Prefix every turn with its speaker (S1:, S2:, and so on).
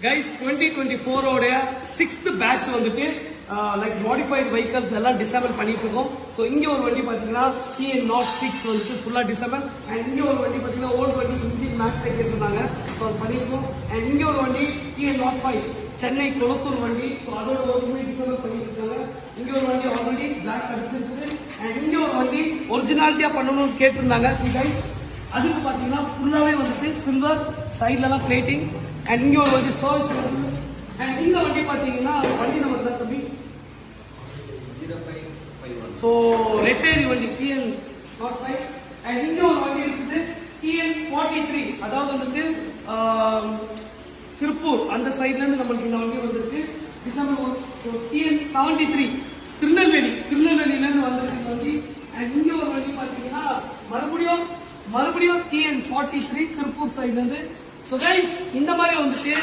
S1: Guys 2024 ஓட 6th batch வந்துட்டு like modified vehicles எல்லாம் டிசேபிள் பண்ணிட்டு இருக்கோம். ஸோ இங்க ஒரு வண்டி பாத்தீங்கன்னா TN North 6 வந்துட்டு ஃபுல்லா டிசேபிள். அண்ட் இங்க ஒரு வண்டி பாத்தீங்கன்னா ஓல்டு வண்டி இன்ஜின் மேக்ஸ் கேட்டிருந்தாங்க. ஸோ அது பண்ணிருக்கோம். அண்ட் இங்க ஒரு வண்டி TN North 5 சென்னை கொளத்தூர் வண்டி. ஸோ அதோட ஒர்க்குமே டிசேபிள் பண்ணிட்டு இருக்காங்க. இங்க ஒரு வண்டி ஆல்ரெடி பிளாக் அடிச்சிருக்கு. அண்ட் இங்க ஒரு வண்டி ஒரிஜினாலிட்டியா பண்ணணும்னு கேட்டிருந்தாங்க. ஸோ கைஸ் அதுக்கு பாத்தீங்கன்னா ஃபுல்லாவே வந்துட்டு சில்வர் சைட்ல எல்லாம் பிளேட்டிங். அண்ட் இங்க ஒரு வண்டி சர்வீஸ் வருது. அண்ட் இந்த வண்டி பாத்தீங்கன்னா வண்டி நம்பர் தான் தம்பி 0551. ஸோ ரெட்டேரி வண்டி TN North 5. அண்ட் இங்க ஒரு வண்டி இருக்குது TN 43. அதாவது வந்துட்டு திருப்பூர் அந்த சைட்ல இருந்து நம்மளுக்கு இந்த வண்டி வந்திருக்கு. டிசம்பர் TN 73 திருநெல்வேலியில இருந்து வந்திருக்கு இந்த வண்டி. அண்ட் இங்க ஒரு வண்டி பாத்தீங்கன்னா மறுபடியும் TN 43 திருப்பூர் சைட்ல இருந்து. ஸோ கைஸ் இந்த மாதிரி வந்துட்டு